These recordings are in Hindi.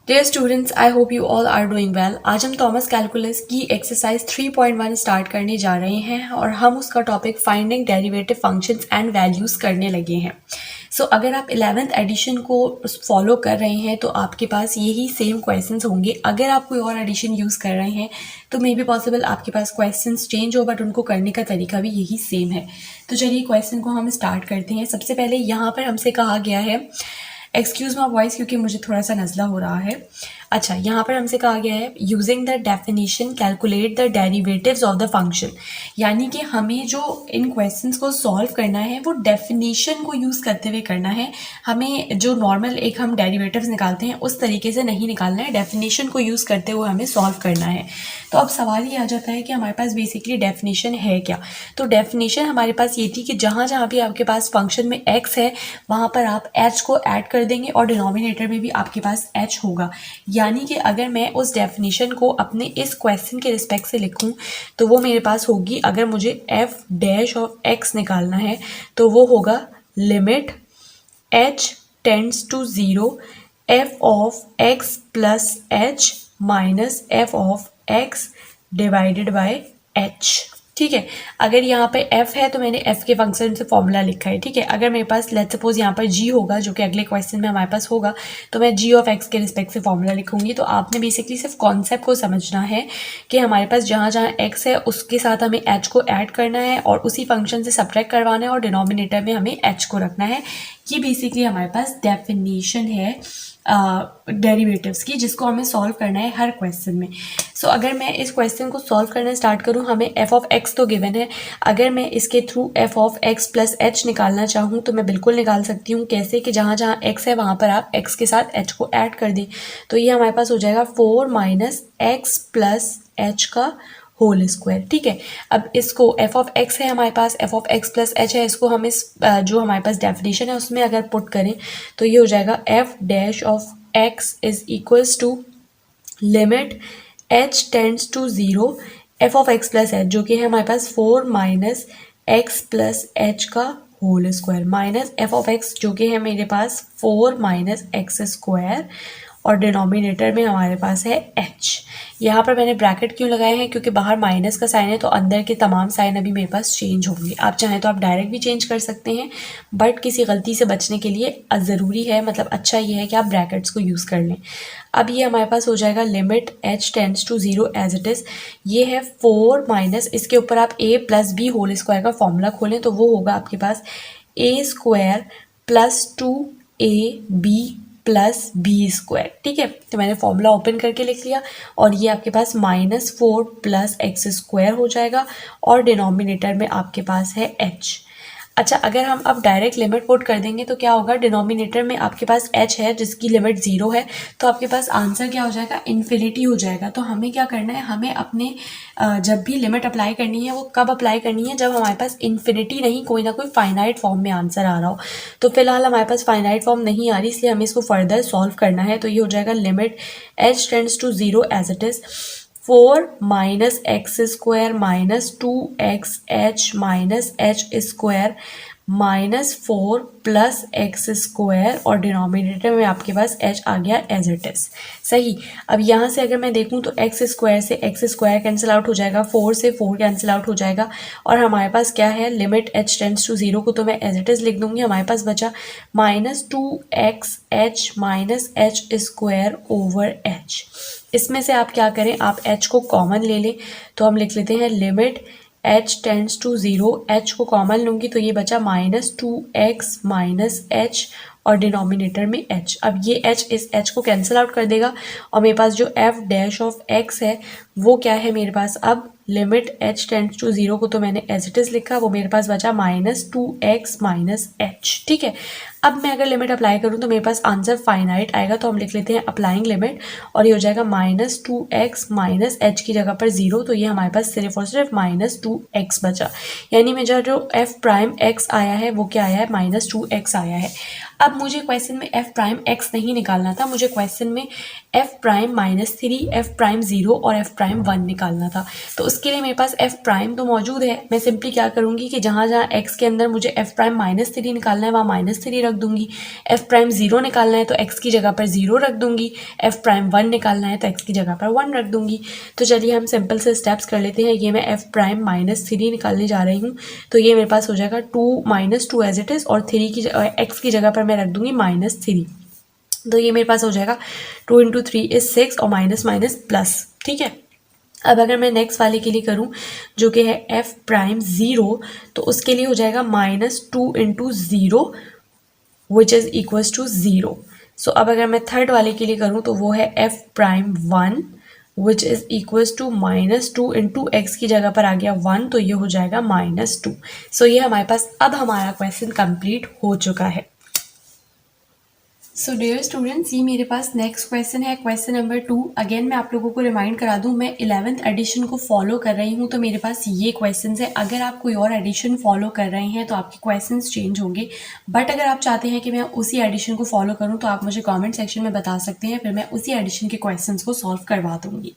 Dear students, I hope you all are doing well. आज हम थॉमस कैलकुलस की एक्सरसाइज 3.1 स्टार्ट करने जा रहे हैं और हम उसका topic finding derivative functions and values करने लगे हैं। अगर आप 11th एडिशन को फॉलो कर रहे हैं तो आपके पास यही सेम क्वेश्चंस होंगे। अगर आप कोई और एडिशन यूज़ कर रहे हैं तो मे बी पॉसिबल आपके पास क्वेश्चंस चेंज हो, बट उनको करने का तरीका भी यही सेम है। तो चलिए क्वेश्चन को हम स्टार्ट करते हैं। सबसे पहले यहाँ पर हमसे कहा गया है, एक्सक्यूज़ माई वॉइस क्योंकि मुझे थोड़ा सा नज़ला हो रहा है। अच्छा, यहाँ पर हमसे कहा गया है using the definition calculate the derivatives of the function. यानी कि हमें जो इन क्वेश्चंस को सॉल्व करना है वो डेफिनेशन को यूज़ करते हुए करना है। हमें जो नॉर्मल एक हम डेरिवेटिव्स निकालते हैं उस तरीके से नहीं निकालना है, डेफिनेशन को यूज़ करते हुए हमें सॉल्व करना है। तो अब सवाल ये आ जाता है कि हमारे पास बेसिकली डेफिनेशन है क्या। तो डेफिनेशन हमारे पास ये थी कि जहाँ जहाँ भी आपके पास फंक्शन में x है वहाँ पर आप h को ऐड कर देंगे और डिनोमिनेटर में भी आपके पास h होगा। यानी कि अगर मैं उस डेफिनेशन को अपने इस क्वेश्चन के रिस्पेक्ट से लिखूं तो वो मेरे पास होगी, अगर मुझे f डैश ऑफ x निकालना है तो वो होगा limit h tends to 0 f of x plus h minus f of x divided by h। ठीक है, अगर यहाँ पे f है तो मैंने f के फंक्शन से फॉर्मूला लिखा है। ठीक है, अगर मेरे पास लेट्स सपोज यहाँ पर g होगा जो कि अगले क्वेश्चन में हमारे पास होगा, तो मैं g ऑफ x के रिस्पेक्ट से फॉर्मूला लिखूंगी। तो आपने बेसिकली सिर्फ कॉन्सेप्ट को समझना है कि हमारे पास जहाँ जहाँ x है उसके साथ हमें h को ऐड करना है और उसी फंक्शन से सब्ट्रैक्ट करवाना है और डिनोमिनेटर में हमें h को रखना है। ये बेसिकली हमारे पास डेफिनेशन है डेरिवेटिव्स की, जिसको हमें सॉल्व करना है हर क्वेश्चन में। अगर मैं इस क्वेश्चन को सॉल्व करना स्टार्ट करूं, हमें f ऑफ x तो गिवन है। अगर मैं इसके through f of x plus h निकालना चाहूं तो मैं बिल्कुल निकाल सकती हूं। कैसे कि जहां जहां x है वहां पर आप x के साथ h को ऐड कर दें। तो ये हमारे पास हो जाएगा 4 माइनस x प्लस h का होल स्क्वायर। ठीक है, अब इसको f ऑफ x है हमारे पास, f of x plus h है, इसको हम इस जो हमारे पास डेफिनेशन है उसमें अगर पुट करें तो ये हो जाएगा f dash of x is equals to limit h tends to 0 f of x plus h, जो कि है हमारे पास 4 माइनस x प्लस h का whole square minus f of x जो कि है मेरे पास 4 माइनस x स्क्वायर और डिनोमिनेटर में हमारे पास है h। यहाँ पर मैंने ब्रैकेट क्यों लगाए हैं, क्योंकि बाहर माइनस का साइन है तो अंदर के तमाम साइन अभी मेरे पास चेंज होंगे। आप चाहें तो आप डायरेक्ट भी चेंज कर सकते हैं, बट किसी गलती से बचने के लिए ज़रूरी है, मतलब अच्छा ये है कि आप ब्रैकेट्स को यूज़ कर लें। अब ये हमारे पास हो जाएगा limit h tends to 0 as it is. ये है 4 माइनस, इसके ऊपर आप a plus B whole square का फॉर्मूला खोलें तो वो होगा आपके पास a स्क्वायर प्लस 2ab प्लस बी स्क्वायर। ठीक है, तो मैंने फॉर्मूला ओपन करके लिख लिया और ये आपके पास -4 प्लस एक्स स्क्वायर हो जाएगा और डिनोमिनेटर में आपके पास है h। अच्छा, अगर हम अब डायरेक्ट लिमिट पुट कर देंगे तो क्या होगा, डिनोमिनेटर में आपके पास h है जिसकी लिमिट 0 है, तो आपके पास आंसर क्या हो जाएगा, इन्फिनिटी हो जाएगा। तो हमें क्या करना है, हमें अपने जब भी लिमिट अप्लाई करनी है वो कब अप्लाई करनी है, जब हमारे पास इन्फिनिटी नहीं, कोई ना कोई फाइनाइट फॉर्म में आंसर आ रहा हो। तो फिलहाल हमारे पास फाइनाइट फॉर्म नहीं आ रही, इसलिए हमें इसको फर्दर सॉल्व करना है। तो ये हो जाएगा limit h tends to 0 as it is 4 minus X square minus 2xh minus h स्क्वायर माइनस 4 प्लस एक्स स्क्वायर और डिनोमिनेटर में आपके पास h आ गया एज इट इज़। सही, अब यहाँ से अगर मैं देखूँ तो एक्स स्क्वायर से एक्स स्क्वायर कैंसिल आउट हो जाएगा, 4 से 4 कैंसिल आउट हो जाएगा और हमारे पास क्या है, लिमिट h टेंड्स टू 0 को तो मैं एज इट इज़ लिख दूँगी। हमारे पास बचा -2xh minus h square over h। इसमें से आप क्या करें, आप h को कॉमन ले लें। तो हम लिख लेते हैं limit h tends to 0, h को कॉमन लूँगी तो ये बचा -2x माइनस h और डिनोमिनेटर में h। अब ये h इस h को कैंसिल आउट कर देगा और मेरे पास जो f डैश ऑफ x है वो क्या है मेरे पास, अब लिमिट h टेंड्स टू 0 को तो मैंने एज इट इज़ लिखा, वो मेरे पास बचा -2x माइनस h। ठीक है, अब मैं अगर लिमिट अप्लाई करूँ तो मेरे पास आंसर फाइनाइट आएगा, तो हम लिख लेते हैं अप्लाइंग लिमिट और ये हो जाएगा -2x माइनस h की जगह पर 0, तो ये हमारे पास सिर्फ और सिर्फ -2x बचा। यानी मेरा जो f प्राइम x आया है वो क्या आया है, -2x आया है। अब मुझे क्वेश्चन में f प्राइम x नहीं निकालना था, मुझे क्वेश्चन में f प्राइम -3, f प्राइम 0 और f प्राइम प्राइम 1 निकालना था। तो उसके लिए मेरे पास एफ प्राइम तो मौजूद है, मैं सिंपली क्या करूँगी कि जहाँ जहाँ एक्स के अंदर मुझे एफ प्राइम -3 निकालना है वहाँ -3 रख दूँगी। एफ प्राइम 0 निकालना है तो एक्स की जगह पर 0 रख दूँगी। एफ प्राइम 1 निकालना है तो एक्स की जगह पर 1 रख दूँगी। तो चलिए हम सिंपल से स्टेप्स कर लेते हैं। ये मैं एफ प्राइम -3 निकालने जा रही हूँ, तो ये मेरे पास हो जाएगा 2 - 2 एज इट इज़, और 3 की एक्स की जगह पर मैं रख दूँगी -3। तो ये मेरे पास हो जाएगा 2 × 3 = 6 और माइनस माइनस प्लस, ठीक है। अब अगर मैं नेक्स्ट वाले के लिए करूं जो कि है एफ प्राइम 0, तो उसके लिए हो जाएगा -2 × 0 विच इज़ इक्वल्स टू 0। सो अब अगर मैं थर्ड वाले के लिए करूं तो वो है F prime 1 which is equals to -2 × x की जगह पर आ गया 1, तो ये हो जाएगा -2। सो ये हमारे पास अब हमारा क्वेश्चन कंप्लीट हो चुका है। सो डियर स्टूडेंट्स, ये मेरे पास नेक्स्ट क्वेश्चन है, क्वेश्चन नंबर 2। अगेन मैं आप लोगों को रिमाइंड करा दूं, मैं 11th एडिशन को फॉलो कर रही हूं, तो मेरे पास ये क्वेश्चंस है। अगर आप कोई और एडिशन फॉलो कर रहे हैं तो आपके क्वेश्चंस चेंज होंगे, बट अगर आप चाहते हैं कि मैं उसी एडिशन को फॉलो करूं तो आप मुझे कमेंट सेक्शन में बता सकते हैं, फिर मैं उसी एडिशन के क्वेश्चंस को सॉल्व करवा दूंगी।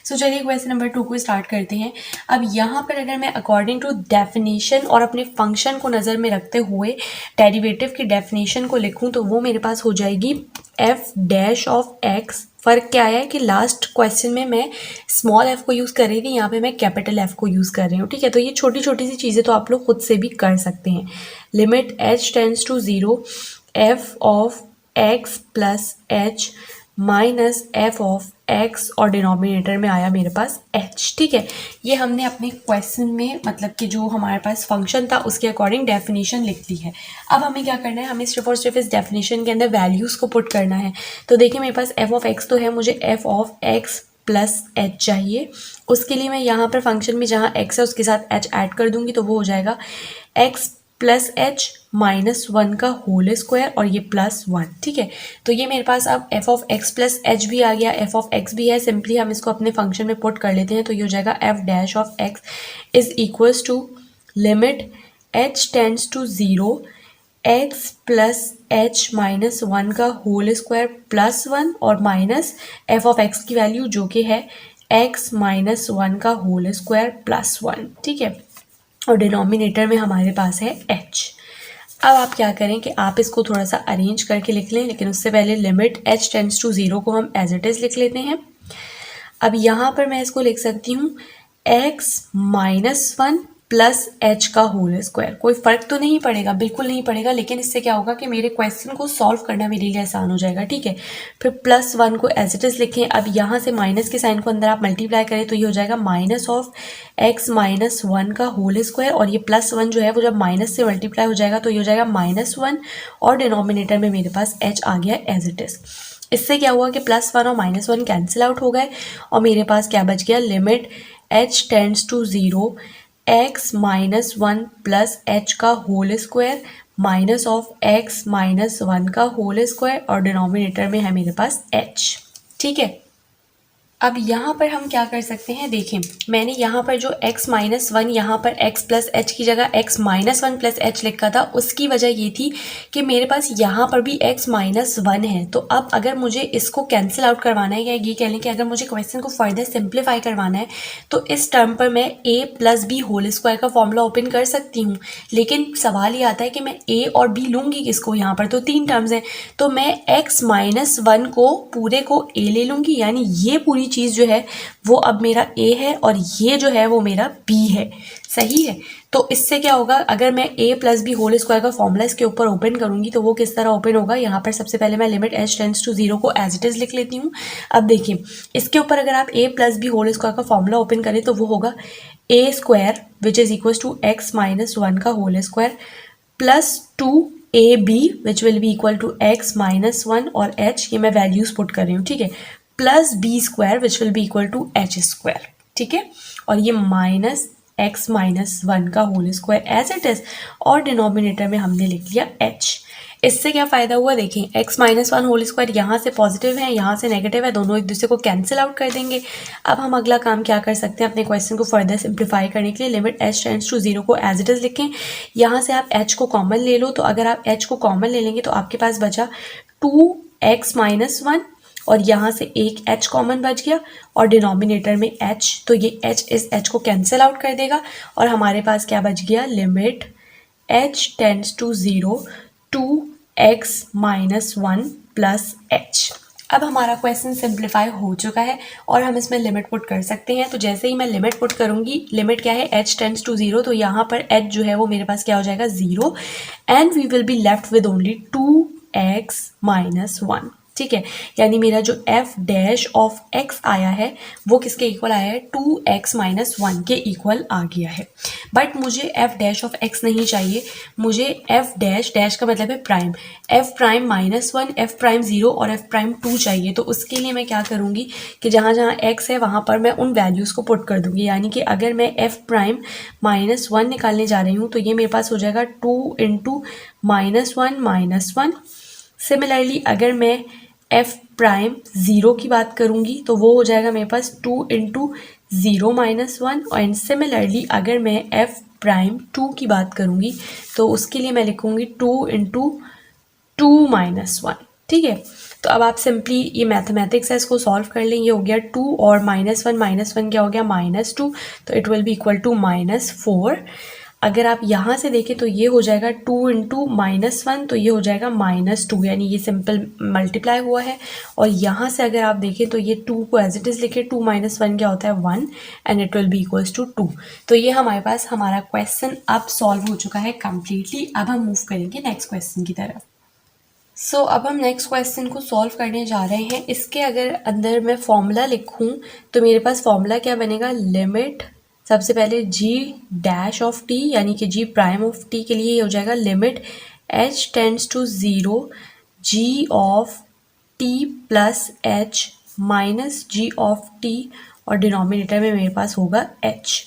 सो चलिए क्वेश्चन नंबर 2 को स्टार्ट करते हैं। अब यहाँ पर अगर मैं अकॉर्डिंग टू डेफिनेशन और अपने फंक्शन को नज़र में रखते हुए डेरिवेटिव की डेफिनेशन को लिखूँ तो वो मेरे पास हो जाएगी एफ डैश ऑफ एक्स। फ़र्क क्या है कि लास्ट क्वेश्चन में मैं स्मॉल एफ को यूज़ कर रही थी, यहाँ पे मैं कैपिटल एफ को यूज़ कर रही हूँ, ठीक है। तो ये छोटी छोटी सी चीज़ें तो आप लोग खुद से भी कर सकते हैं। Limit h tends to 0 F of X plus H minus F of X, और डिनोमिनेटर में आया मेरे पास h, ठीक है। ये हमने अपने क्वेश्चन में मतलब कि जो हमारे पास फंक्शन था उसके अकॉर्डिंग डेफिनेशन लिख ली है। अब हमें क्या करना है, हमें सिर्फ और सिर्फ इस डेफिनेशन के अंदर वैल्यूज़ को पुट करना है। तो देखिए मेरे पास एफ ऑफ एक्स तो है, मुझे F of X plus H चाहिए। उसके लिए मैं यहाँ पर फंक्शन में जहाँ एक्स है उसके साथ एच ऐड कर दूंगी, तो वो हो जाएगा एक्स प्लस एच -1 का होल स्क्वायर, और ये +1, ठीक है। तो ये मेरे पास अब F of X plus H भी आ गया, एफ ऑफ एक्स भी है। सिंपली हम इसको अपने फंक्शन में पुट कर लेते हैं, तो ये हो जाएगा F dash of X is equals to limit h tends to 0 X plus H -1 का होल स्क्वायर +1 और माइनस एफ ऑफ एक्स की वैल्यू जो कि है x -1 का होल स्क्वायर +1, ठीक है। और डिनोमिनेटर में हमारे पास है h। अब आप क्या करें कि आप इसको थोड़ा सा अरेंज करके लिख लें, लेकिन उससे पहले लिमिट h टेंड्स टू 0 को हम एज इट इज़ लिख लेते हैं। अब यहाँ पर मैं इसको लिख सकती हूँ x -1 प्लस एच का होल स्क्वायर। कोई फ़र्क तो नहीं पड़ेगा, बिल्कुल नहीं पड़ेगा, लेकिन इससे क्या होगा कि मेरे क्वेश्चन को सॉल्व करना मेरे लिए आसान हो जाएगा, ठीक है। फिर +1 को एज इट इज़ लिखें। अब यहाँ से माइनस के साइन को अंदर आप मल्टीप्लाई करें तो ये हो जाएगा माइनस ऑफ x -1 का होल स्क्वायर, और ये +1 जो है वो जब माइनस से मल्टीप्लाई हो जाएगा तो ये हो जाएगा -1, और डिनोमिनेटर में मेरे पास h आ गया एज इट इज़। इससे क्या हुआ कि +1 और -1 कैंसिल आउट हो गए, और मेरे पास क्या बच गया, limit h tends to 0 x -1 plus h का whole square minus of x -1 का होल स्क्वायर, और डिनोमिनेटर में है मेरे पास h, ठीक है। अब यहाँ पर हम क्या कर सकते हैं, देखें मैंने यहाँ पर जो x -1 यहाँ पर x प्लस एच की जगह x -1 प्लस एच लिखा था, उसकी वजह ये थी कि मेरे पास यहाँ पर भी x -1 है। तो अब अगर मुझे इसको कैंसिल आउट करवाना है, या ये कह लें कि अगर मुझे क्वेश्चन को फर्दर सिंप्लीफाई करवाना है तो इस टर्म पर मैं a plus B whole square का फॉर्मूला ओपन कर सकती हूँ। लेकिन सवाल ये आता है कि मैं a और b लूँगी किसको, यहाँ पर तो 3 टर्म्स हैं, तो मैं x -1 को पूरे को a ले लूँगी, यानी ये पूरी चीज़ जो है वो अब मेरा a है और ये जो है वो मेरा b है, सही है। तो इससे क्या होगा, अगर मैं a plus B whole square का फॉर्मूला इसके ऊपर ओपन करूंगी तो वो किस तरह ओपन होगा, यहाँ पर सबसे पहले मैं लिमिट h टेंड्स टू 0 को एज इट इज़ लिख लेती हूँ। अब देखिए इसके ऊपर अगर आप a plus B whole square का फॉर्मूला ओपन करें तो वो होगा a square which is equals to x -1 का whole square plus 2ab which will be equal to x -1 और h, ये मैं वैल्यूज़ पुट कर रही हूँ, ठीक है, plus B square which will be equal to H square, ठीक है। और ये माइनस x -1 का whole square as it is, और डिनोमिनेटर में हमने लिख लिया h। इससे क्या फ़ायदा हुआ, देखें x -1 होल स्क्वायर यहाँ से पॉजिटिव है, यहाँ से नेगेटिव है, दोनों एक दूसरे को कैंसिल आउट कर देंगे। अब हम अगला काम क्या कर सकते हैं, अपने क्वेश्चन को फर्दर सिंप्लीफाई करने के लिए लिमिट h टेंड्स टू 0 को एज इट इज़ लिखें। यहाँ से आप h को कॉमन ले लो, तो अगर आप h को कॉमन ले लेंगे तो आपके पास बचा 2x -1 और यहाँ से एक h कॉमन बच गया और डिनोमिनेटर में h, तो ये h इस h को कैंसिल आउट कर देगा और हमारे पास क्या बच गया, limit h tends to 0 2x minus 1 plus h। अब हमारा क्वेश्चन सिंप्लीफाई हो चुका है और हम इसमें लिमिट पुट कर सकते हैं। तो जैसे ही मैं लिमिट पुट करूंगी, लिमिट क्या है, h टेंड्स टू 0, तो यहाँ पर h जो है वो मेरे पास क्या हो जाएगा, 0, and we will be left with only 2x minus 1। ठीक है, यानी मेरा जो f डैश ऑफ x आया है वो किसके इक्वल आया है, 2x माइनस 1 के इक्वल आ गया है। बट मुझे f डैश ऑफ x नहीं चाहिए, मुझे f डैश, डैश का मतलब है prime, f prime minus 1, f prime 0 और f प्राइम 2 चाहिए। तो उसके लिए मैं क्या करूँगी कि जहाँ जहाँ x है वहाँ पर मैं उन वैल्यूज़ को पुट कर दूँगी। यानी कि अगर मैं f प्राइम माइनस 1 निकालने जा रही हूँ तो ये मेरे पास हो जाएगा 2 इंटू -1 सिमिलरली अगर मैं f प्राइम 0 की बात करूँगी तो वो हो जाएगा मेरे पास 2 इंटू 0 माइनस 1, एंड सिमिलरली अगर मैं f प्राइम 2 की बात करूँगी तो उसके लिए मैं लिखूँगी 2 इंटू 2 माइनस 1। ठीक है, तो अब आप सिंपली ये मैथमेटिक्स है इसको सॉल्व कर लें। ये हो गया 2 और -1 क्या हो गया, -2, तो it will be equal to -4। अगर आप यहाँ से देखें तो ये हो जाएगा 2 इंटू -1, तो ये हो जाएगा -2, यानी ये सिंपल मल्टीप्लाई हुआ है। और यहाँ से अगर आप देखें तो ये 2 को एज इट इज़ लिखे, 2 - 1 क्या होता है, 1, and it will be equals to 2। तो ये हमारे पास हमारा क्वेश्चन अब सॉल्व हो चुका है कम्प्लीटली। अब हम मूव करेंगे नेक्स्ट क्वेश्चन की तरफ। अब हम नेक्स्ट क्वेश्चन को सॉल्व करने जा रहे हैं। इसके अगर अंदर मैं फॉर्मूला लिखूं तो मेरे पास फॉर्मूला क्या बनेगा, लिमिट, सबसे पहले g डैश ऑफ t यानी कि g प्राइम ऑफ t के लिए हो जाएगा limit h tends to 0 g of t plus h minus g of t, और डिनोमिनेटर में मेरे पास होगा h।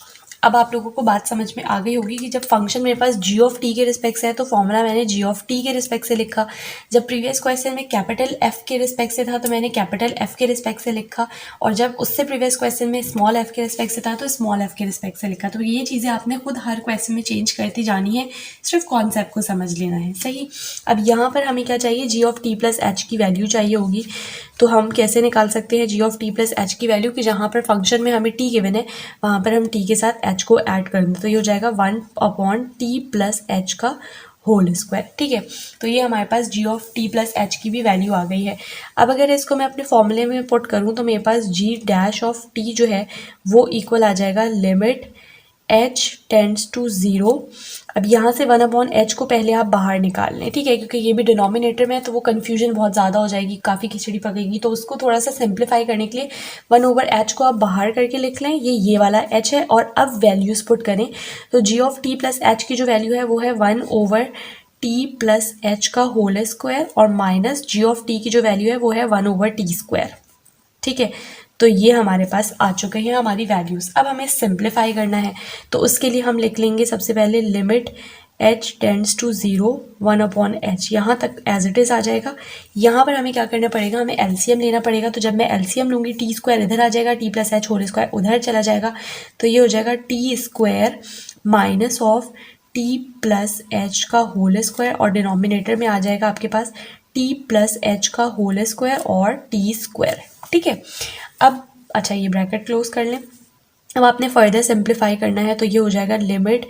अब आप लोगों को बात समझ में आ गई होगी कि जब फंक्शन मेरे पास g ऑफ t के रिस्पेक्ट से है तो फॉर्मूला मैंने g ऑफ t के रिस्पेक्ट से लिखा। जब प्रीवियस क्वेश्चन में कैपिटल f के रिस्पेक्ट से था तो मैंने कैपिटल f के रिस्पेक्ट से लिखा, और जब उससे प्रीवियस क्वेश्चन में स्मॉल f के रिस्पेक्ट से था तो स्मॉल f के रिस्पेक्ट से लिखा। तो ये चीज़ें आपने खुद हर क्वेश्चन में चेंज करती जानी है, सिर्फ कॉन्सेप्ट को समझ लेना है। सही, अब यहाँ पर हमें क्या चाहिए, g of t plus h की वैल्यू चाहिए होगी। तो हम कैसे निकाल सकते हैं g of t plus h की वैल्यू, कि जहाँ पर फंक्शन में हमें t गिवन है वहाँ पर हम t के साथ h को ऐड कर दें, तो ये हो जाएगा 1/t प्लस h का होल स्क्वायर। ठीक है, तो ये हमारे पास g of t plus h की भी वैल्यू आ गई है। अब अगर इसको मैं अपने फॉर्मूले में पुट करूँ तो मेरे पास g डैश ऑफ t जो है वो इक्वल आ जाएगा लिमिट h टेंड्स टू 0। अब यहाँ से 1/h को पहले आप बाहर निकाल लें, ठीक है, क्योंकि ये भी डिनोमिनेटर में है तो वो कन्फ्यूजन बहुत ज़्यादा हो जाएगी, काफ़ी खिचड़ी पकेगी। तो उसको थोड़ा सा सिंप्लीफाई करने के लिए 1/h को आप बाहर करके लिख लें, ये वाला h है। और अब वैल्यूज़ पुट करें तो g of t plus h की जो वैल्यू है वो है 1/t प्लस h का होल स्क्वायर, और माइनस g ऑफ t की जो वैल्यू है वो है 1/t स्क्वायर। ठीक है, तो ये हमारे पास आ चुके हैं हमारी वैल्यूज़। अब हमें सिंप्लीफाई करना है तो उसके लिए हम लिख लेंगे सबसे पहले limit h tends to 0 1/h, यहाँ तक एज इट इज़ आ जाएगा। यहाँ पर हमें क्या करना पड़ेगा, हमें एलसीएम लेना पड़ेगा। तो जब मैं एलसीएम लूँगी टी स्क्वायर इधर आ जाएगा, t plus h whole square उधर चला जाएगा, तो ये हो जाएगा T square minus of t plus h का होल स्क्वायर, और डिनोमिनेटर में आ जाएगा आपके पास t प्लस h का होल स्क्वायर और t स्क्वायर। ठीक है, अब अच्छा ये ब्रैकेट क्लोज कर लें। अब आपने फर्दर सिंप्लीफाई करना है तो ये हो जाएगा limit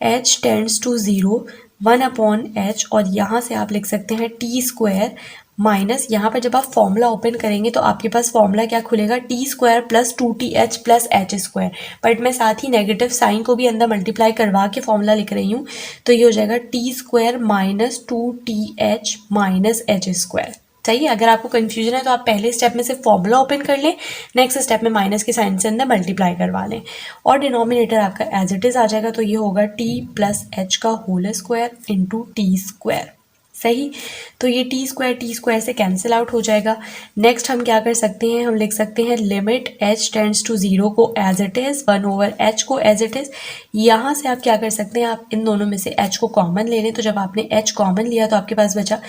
h tends to 0 1/h, और यहाँ से आप लिख सकते हैं टी स्क्वायर माइनस, यहाँ पर जब आप फॉर्मूला ओपन करेंगे तो आपके पास फॉर्मूला क्या खुलेगा, T square plus 2th plus h square, but मैं साथ ही नेगेटिव साइन को भी अंदर मल्टीप्लाई करवा के फॉर्मूला लिख रही हूँ। तो ये हो जाएगा T square minus 2th minus h square. चाहिए, अगर आपको कन्फ्यूजन है तो आप पहले स्टेप में सिर्फ फॉर्मूला ओपन कर लें, नेक्स्ट स्टेप में माइनस के साइन से अंदर मल्टीप्लाई करवा लें, और डिनोमिनेटर आपका एज इट इज़ आ जाएगा। तो ये होगा t प्लस h का whole square into T square. सही, तो ये टी स्क्वायर से कैंसिल आउट हो जाएगा। नेक्स्ट हम क्या कर सकते हैं, हम लिख सकते हैं लिमिट h टेंड्स टू 0 को एज इट इज़, 1/h को एज इट इज़। यहाँ से आप क्या कर सकते हैं, आप इन दोनों में से h को कॉमन ले लें। तो जब आपने h कॉमन लिया तो आपके पास बचा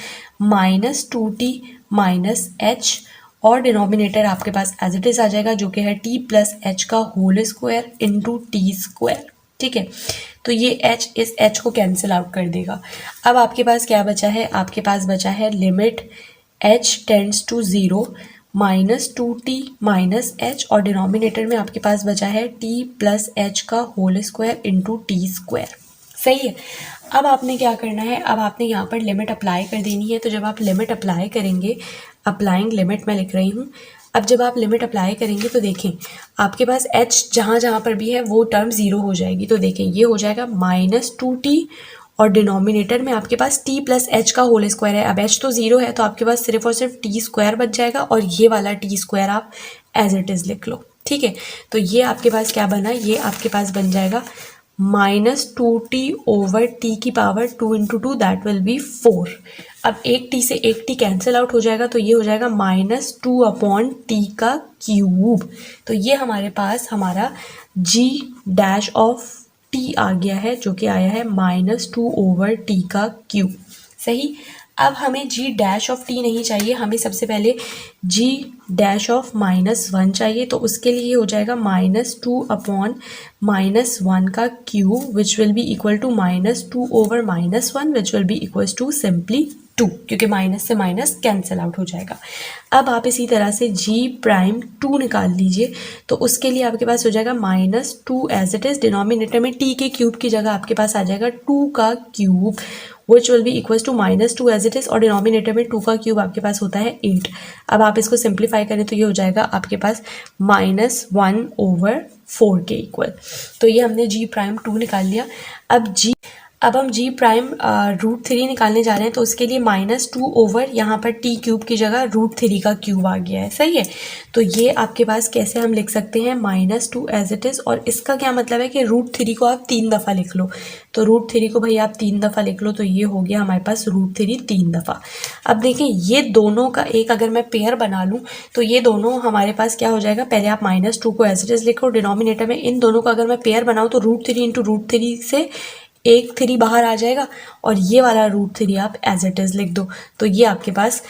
-2t माइनस h, और डिनोमिनेटर आपके पास एज इट इज़ आ जाएगा जो कि है t प्लस h का whole square into T square. ठीक है, तो ये h इस h को कैंसिल आउट कर देगा। अब आपके पास क्या बचा है, आपके पास बचा है limit h tends to 0 minus 2t minus H और डिनोमिनेटर में आपके पास बचा है t प्लस एच का whole square into T square. सही है। अब आपने क्या करना है, अब आपने यहाँ पर लिमिट अप्लाई कर देनी है। तो जब आप लिमिट अप्लाई करेंगे, अप्लाइंग लिमिट मैं लिख रही हूँ। अब जब आप लिमिट अप्लाई करेंगे तो देखें आपके पास h जहाँ जहाँ पर भी है वो टर्म ज़ीरो हो जाएगी। तो देखें ये हो जाएगा -2t और डिनोमिनेटर में आपके पास t प्लस एच का होल स्क्वायर है। अब h तो ज़ीरो है तो आपके पास सिर्फ और सिर्फ टी स्क्वायर बच जाएगा और ये वाला टी स्क्वायर आप एज इट इज़ लिख लो। ठीक है, तो ये आपके पास क्या बना, ये आपके पास बन जाएगा -2t ओवर t की power 2 into 2 that will be 4। अब एक t से एक t कैंसिल आउट हो जाएगा तो ये हो जाएगा -2 अपॉन t का क्यूब। तो ये हमारे पास हमारा g डैश ऑफ t आ गया है जो कि आया है -2 ओवर t का क्यूब। सही। अब हमें g डैश ऑफ t नहीं चाहिए, हमें सबसे पहले g डैश ऑफ -1 चाहिए। तो उसके लिए हो जाएगा -2 अपॉन -1 का cube which will be equal to -2 over -1 which will be equal to simply 2, क्योंकि माइनस से माइनस कैंसिल आउट हो जाएगा। अब आप इसी तरह से g प्राइम 2 निकाल लीजिए। तो उसके लिए आपके पास हो जाएगा -2 एज इट इज़, डिनोमिनेटर में t के क्यूब की जगह आपके पास आ जाएगा 2 का cube which will be equal to -2 as it is और डिनोमिनेटर में 2 का क्यूब आपके पास होता है 8। अब आप इसको सिंप्लीफाई करें तो ये हो जाएगा आपके पास -1 ओवर 4 के इक्वल। तो ये हमने g प्राइम 2 निकाल लिया। अब हम g प्राइम √3 निकालने जा रहे हैं। तो उसके लिए -2 ओवर यहाँ पर t क्यूब की जगह √3 का क्यूब आ गया है। सही है, तो ये आपके पास कैसे हम लिख सकते हैं -2 एज इट इज़, और इसका क्या मतलब है कि √3 को आप 3 दफ़ा लिख लो। तो √3 को भाई आप 3 दफ़ा लिख लो, तो ये हो गया हमारे पास √3 3 दफ़ा। अब देखें ये दोनों का एक अगर मैं पेयर बना लूँ तो ये दोनों हमारे पास क्या हो जाएगा, पहले आप -2 को एज इट इज़ लिखो, डिनोमिनेटर में इन दोनों का अगर मैं पेयर बनाऊँ तो √3 इंटू √3 से एक 3 बाहर आ जाएगा और ये वाला √3 आप एज इट इज़ लिख दो। तो ये आपके पास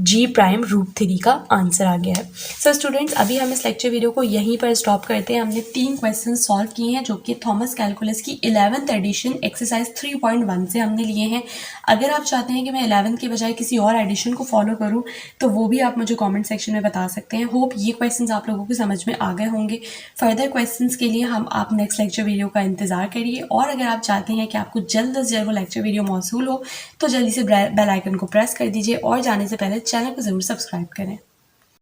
g प्राइम √3 का आंसर आ गया है। सो स्टूडेंट्स, अभी हम इस लेक्चर वीडियो को यहीं पर स्टॉप करते हैं। हमने 3 क्वेश्चन सॉल्व किए हैं जो कि थॉमस कैलकुलस की 11th एडिशन एक्सरसाइज 3.1 से हमने लिए हैं। अगर आप चाहते हैं कि मैं 11th के बजाय किसी और एडिशन को फॉलो करूँ तो वो भी आप मुझे कॉमेंट सेक्शन में बता सकते हैं। होप ये क्वेश्चन आप लोगों को समझ में आ गए होंगे। फर्दर क्वेश्चन के लिए आप नेक्स्ट लेक्चर वीडियो का इंतजार करिए, और अगर आप चाहते हैं कि आपको जल्द से जल्द वो लेक्चर वीडियो मौसूल हो तो जल्दी से बेल आइकन को प्रेस कर दीजिए और जाने से पहले चैनल को ज़रूर सब्सक्राइब करें।